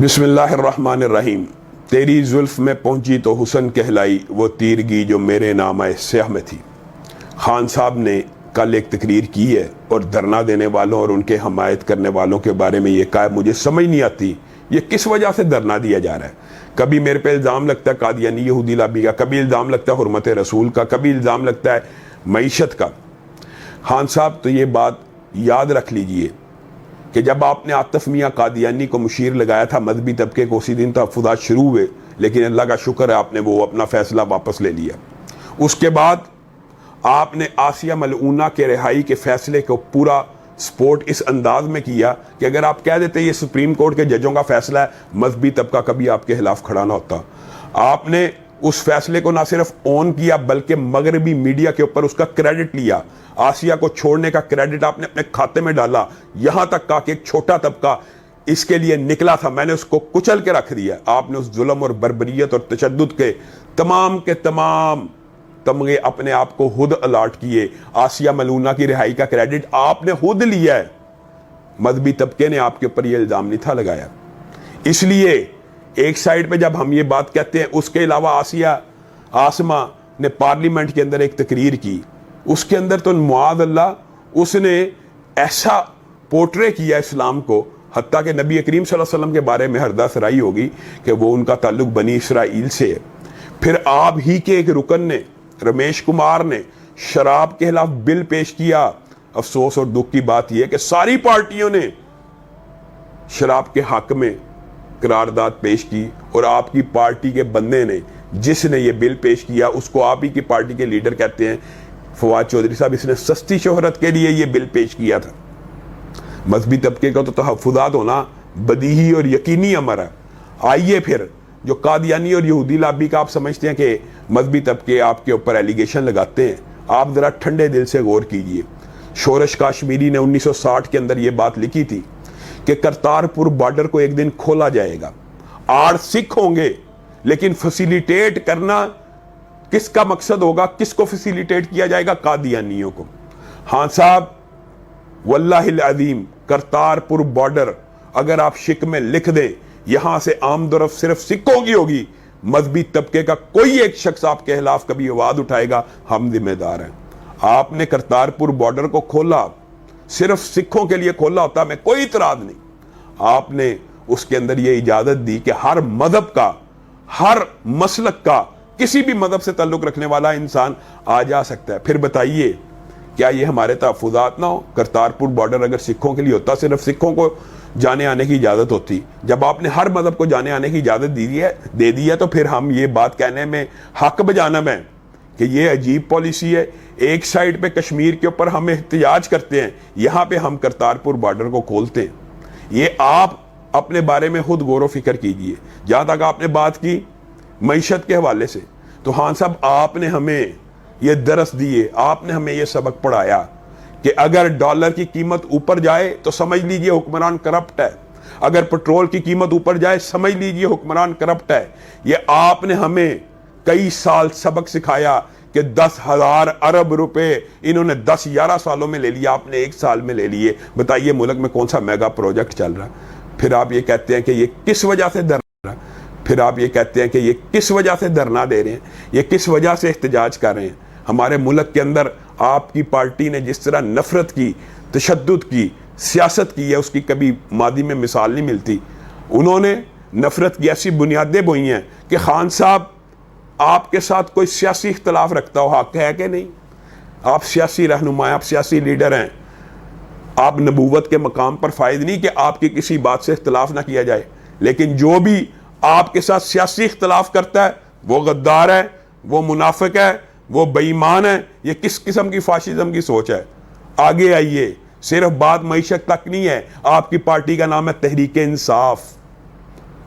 بسم اللہ الرحمن الرحیم۔ تیری زلف میں پہنچی تو حسن کہلائی وہ تیرگی جو میرے نامہ سیاہ میں تھی۔ خان صاحب نے کل ایک تقریر کی ہے اور دھرنا دینے والوں اور ان کے حمایت کرنے والوں کے بارے میں یہ کہا، مجھے سمجھ نہیں آتی یہ کس وجہ سے دھرنا دیا جا رہا ہے۔ کبھی میرے پہ الزام لگتا ہے قادیانی یہودی لابی کا، کبھی الزام لگتا ہے حرمت رسول کا، کبھی الزام لگتا ہے معیشت کا۔ خان صاحب تو یہ بات یاد رکھ لیجئے کہ جب آپ نے عاطف میاں قادیانی کو مشیر لگایا تھا مذہبی طبقے کو، اسی دن تحفظات شروع ہوئے، لیکن اللہ کا شکر ہے آپ نے وہ اپنا فیصلہ واپس لے لیا۔ اس کے بعد آپ نے آسیہ ملعونہ کے رہائی کے فیصلے کو پورا سپورٹ اس انداز میں کیا کہ اگر آپ کہہ دیتے یہ سپریم کورٹ کے ججوں کا فیصلہ ہے، مذہبی طبقہ کبھی آپ کے خلاف کھڑا نہ ہوتا۔ آپ نے اس فیصلے کو نہ صرف اون کیا بلکہ مغربی میڈیا کے اوپر اس کا کریڈٹ لیا۔ آسیہ کو چھوڑنے کا کریڈٹ آپ نے اپنے کھاتے میں ڈالا، یہاں تک کہا کہ ایک چھوٹا طبقہ اس کے لیے نکلا تھا، میں نے اس کو کچل کے رکھ دیا۔ آپ نے اس ظلم اور بربریت اور تشدد کے تمام تمغے اپنے آپ کو خود الاٹ کیے۔ آسیہ ملعونہ کی رہائی کا کریڈٹ آپ نے خود لیا ہے، مذہبی طبقے نے آپ کے اوپر یہ الزام نہیں تھا لگایا۔ اس لیے ایک سائیڈ پہ جب ہم یہ بات کہتے ہیں، اس کے علاوہ آسمہ نے پارلیمنٹ کے اندر ایک تقریر کی، اس کے اندر تو معاذ اللہ اس نے ایسا پورٹرے کیا اسلام کو، حتیٰ کہ نبی کریم صلی اللہ علیہ وسلم کے بارے میں ہردہ سرائی ہوگی کہ وہ ان کا تعلق بنی اسرائیل سے ہے۔ پھر آپ ہی کے ایک رکن نے، رمیش کمار نے، شراب کے خلاف بل پیش کیا۔ افسوس اور دکھ کی بات یہ ہے کہ ساری پارٹیوں نے شراب کے حق میں قرارداد پیش کی، اور آپ کی پارٹی کے بندے نے، جس نے یہ بل پیش کیا، اس کو آپ ہی کی پارٹی کے لیڈر کہتے ہیں فواد چودھری صاحب، اس نے سستی شہرت کے لیے یہ بل پیش کیا تھا۔ مذہبی طبقے کا تو تحفظات ہونا بدیہی اور یقینی امر ہے۔ آئیے پھر جو قادیانی اور یہودی لابی کا آپ سمجھتے ہیں کہ مذہبی طبقے آپ کے اوپر ایلیگیشن لگاتے ہیں، آپ ذرا ٹھنڈے دل سے غور کیجئے۔ شورش کاشمیری نے 1960 کے اندر یہ بات لکھی تھی کہ کرتارپور بارڈر کو ایک دن کھولا جائے گا، آڑ سکھ ہوں گے، لیکن فیسیلیٹیٹ کرنا کس کا مقصد ہوگا؟ کس کو فیسیلیٹیٹ کیا جائے گا؟ قادیانیوں کو۔ ہاں صاحب، واللہ العظیم کرتارپور بارڈر اگر آپ شک میں لکھ دیں، یہاں سے آمد و رفت صرف سکھوں کی ہوگی، مذہبی طبقے کا کوئی ایک شخص آپ کے خلاف کبھی آواز اٹھائے گا، ہم ذمہ دار ہیں۔ آپ نے کرتارپور بارڈر کو کھولا، صرف سکھوں کے لیے کھولا ہوتا میں کوئی اعتراض نہیں۔ آپ نے اس کے اندر یہ اجازت دی کہ ہر مذہب کا، ہر مسلک کا، کسی بھی مذہب سے تعلق رکھنے والا انسان آ جا سکتا ہے۔ پھر بتائیے کیا یہ ہمارے تحفظات نہ ہو؟ کرتارپور بارڈر اگر سکھوں کے لیے ہوتا، صرف سکھوں کو جانے آنے کی اجازت ہوتی۔ جب آپ نے ہر مذہب کو جانے آنے کی اجازت دے دی ہے تو پھر ہم یہ بات کہنے میں حق بجانب ہیں کہ یہ عجیب پالیسی ہے۔ ایک سائیڈ پہ کشمیر کے اوپر ہم احتجاج کرتے ہیں، یہاں پہ ہم کرتارپور بارڈر کو کھولتے ہیں۔ یہ آپ اپنے بارے میں خود غور و فکر کیجئے۔ جہاں تک آپ نے بات کی معیشت کے حوالے سے، تو ہاں صاحب آپ نے ہمیں یہ درس دیے، آپ نے ہمیں یہ سبق پڑھایا کہ اگر ڈالر کی قیمت اوپر جائے تو سمجھ لیجئے حکمران کرپٹ ہے، اگر پٹرول کی قیمت اوپر جائے سمجھ لیجئے حکمران کرپٹ ہے۔ یہ آپ نے ہمیں کئی سال سبق سکھایا کہ 10,000 ارب روپے انہوں نے 10-11 سالوں میں لے لیا، آپ نے ایک سال میں لے لیے۔ بتائیے ملک میں کون سا میگا پروجیکٹ چل رہا ہے؟ پھر آپ یہ کہتے ہیں کہ یہ کس وجہ سے دھرنا دے رہے ہیں، یہ کس وجہ سے احتجاج کر رہے ہیں؟ ہمارے ملک کے اندر آپ کی پارٹی نے جس طرح نفرت کی، تشدد کی، سیاست کی ہے، اس کی کبھی ماضی میں مثال نہیں ملتی۔ انہوں نے نفرت کی ایسی بنیادیں بوئی ہیں کہ خان صاحب آپ کے ساتھ کوئی سیاسی اختلاف رکھتا ہو، حق ہے کہ نہیں؟ آپ سیاسی رہنما ہیں، آپ سیاسی لیڈر ہیں، آپ نبوت کے مقام پر فائد نہیں کہ آپ کی کسی بات سے اختلاف نہ کیا جائے، لیکن جو بھی آپ کے ساتھ سیاسی اختلاف کرتا ہے وہ غدار ہے، وہ منافق ہے، وہ بے ایمان ہے۔ یہ کس قسم کی فاشزم کی سوچ ہے؟ آگے آئیے، صرف بات معیشت تک نہیں ہے، آپ کی پارٹی کا نام ہے تحریک انصاف۔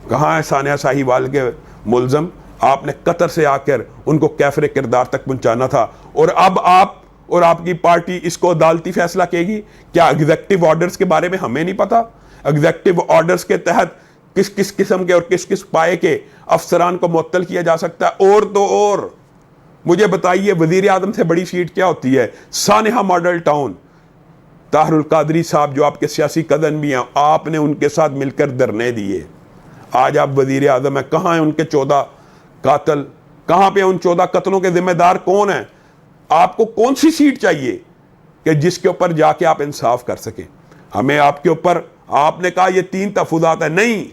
کہاں ہے ثانیہ ساہیوال کے ملزم؟ آپ نے قطر سے آ کر ان کو کیفر کردار تک پہنچانا تھا، اور اب آپ اور آپ کی پارٹی اس کو عدالتی فیصلہ کہے گی؟ کیا ایگزیکٹو آرڈرز کے بارے میں ہمیں نہیں پتا؟ ایگزیکٹو آرڈرز کے تحت کس کس قسم کے اور کس کس پائے کے افسران کو معطل کیا جا سکتا ہے؟ اور تو اور مجھے بتائیے وزیر اعظم سے بڑی سیٹ کیا ہوتی ہے؟ سانحہ ماڈل ٹاؤن، طاہر القادری صاحب جو آپ کے سیاسی کزن بھی ہیں، آپ نے ان کے ساتھ مل کر دھرنے دیے، آج آپ وزیر اعظم ہیں، کہاں ہیں ان کے 14 قاتل؟ کہاں پہ ان 14 قتلوں کے ذمہ دار کون ہیں؟ آپ کو کون سی سیٹ چاہیے کہ جس کے اوپر جا کے آپ انصاف کر سکیں؟ ہمیں آپ کے اوپر، آپ نے کہا یہ 3 تحفظات ہیں، نہیں،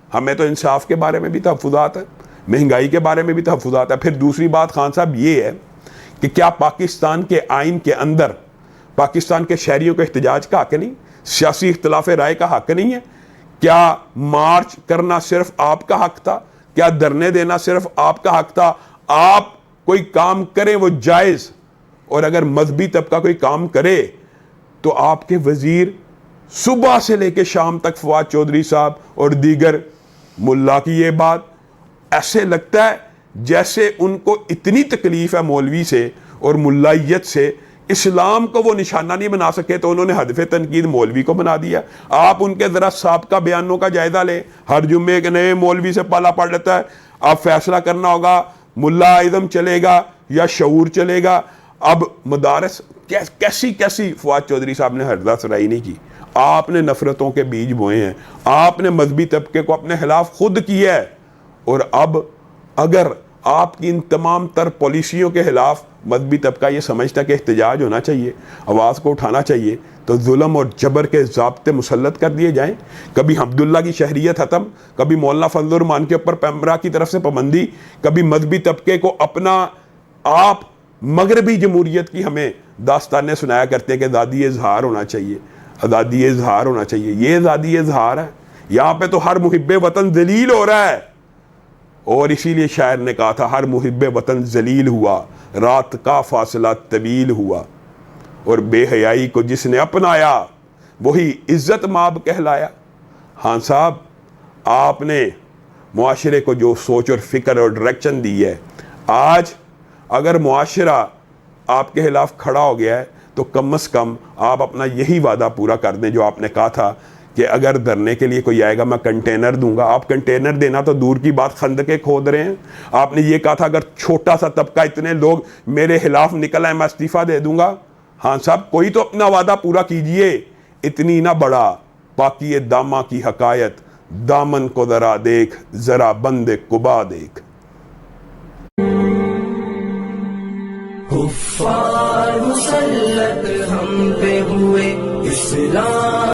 ہمیں تو انصاف کے بارے میں بھی تحفظات ہیں، مہنگائی کے بارے میں بھی تحفظات ہیں۔ پھر دوسری بات خان صاحب یہ ہے کہ کیا پاکستان کے آئین کے اندر پاکستان کے شہریوں کو احتجاج کا حق نہیں؟ سیاسی اختلاف رائے کا حق نہیں ہے؟ کیا مارچ کرنا صرف آپ کا حق تھا؟ کیا دھرنے دینا صرف آپ کا حق تھا؟ آپ کوئی کام کریں وہ جائز، اور اگر مذہبی طبقہ کوئی کام کرے تو آپ کے وزیر صبح سے لے کے شام تک فواد چودھری صاحب اور دیگر ملا کی یہ بات، ایسے لگتا ہے جیسے ان کو اتنی تکلیف ہے مولوی سے اور ملائیت سے، اسلام کو وہ نشانہ نہیں بنا سکے تو انہوں نے ہدف تنقید مولوی کو بنا دیا۔ آپ ان کے ذرا سابقہ بیانوں کا جائزہ لیں، ہر جمعے کے نئے مولوی سے پالا پڑ لیتا ہے۔ اب فیصلہ کرنا ہوگا ملا اعظم چلے گا یا شعور چلے گا۔ اب مدارس کیسی فواد چودھری صاحب نے ہردہ سرائی نہیں کی، آپ نے نفرتوں کے بیج بوئے ہیں، آپ نے مذہبی طبقے کو اپنے خلاف خود کیا ہے، اور اب اگر آپ کی ان تمام تر پالیسیوں کے خلاف مذہبی طبقہ یہ سمجھتا ہے کہ احتجاج ہونا چاہیے، آواز کو اٹھانا چاہیے، تو ظلم اور جبر کے ضابطے مسلط کر دیے جائیں۔ کبھی عبداللہ کی شہریت ختم، کبھی مولانا فضل الرحمان کے اوپر پیمرا کی طرف سے پابندی، کبھی مذہبی طبقے کو اپنا، آپ مغربی جمہوریت کی ہمیں داستانیں سنایا کرتے ہیں کہ آزادی اظہار ہونا چاہیے، آزادی اظہار ہونا چاہیے۔ یہ آزادی اظہار ہے؟ یہاں پہ تو ہر محب وطن ذلیل ہو رہا ہے، اور اسی لیے شاعر نے کہا تھا ہر محب وطن ذلیل ہوا، رات کا فاصلہ طویل ہوا، اور بے حیائی کو جس نے اپنایا وہی عزت مآب کہلایا۔ ہاں صاحب، آپ نے معاشرے کو جو سوچ اور فکر اور ڈائریکشن دی ہے، آج اگر معاشرہ آپ کے خلاف کھڑا ہو گیا ہے تو کم از کم آپ اپنا یہی وعدہ پورا کر دیں جو آپ نے کہا تھا کہ اگر دھرنے کے لیے کوئی آئے گا میں کنٹینر دوں گا۔ آپ کنٹینر دینا تو دور کی بات، خندقیں کھود رہے ہیں۔ آپ نے یہ کہا تھا اگر چھوٹا سا طبقہ، اتنے لوگ میرے خلاف نکل آئے میں استعفیٰ دے دوں گا۔ ہاں صاحب، کوئی تو اپنا وعدہ پورا کیجئے۔ اتنی نہ بڑا پاکی داماں کی حکایت، دامن کو ذرا دیکھ، ذرا بند قبا دیکھ۔ کفار مسلط ہم پہ ہوئے، اسلام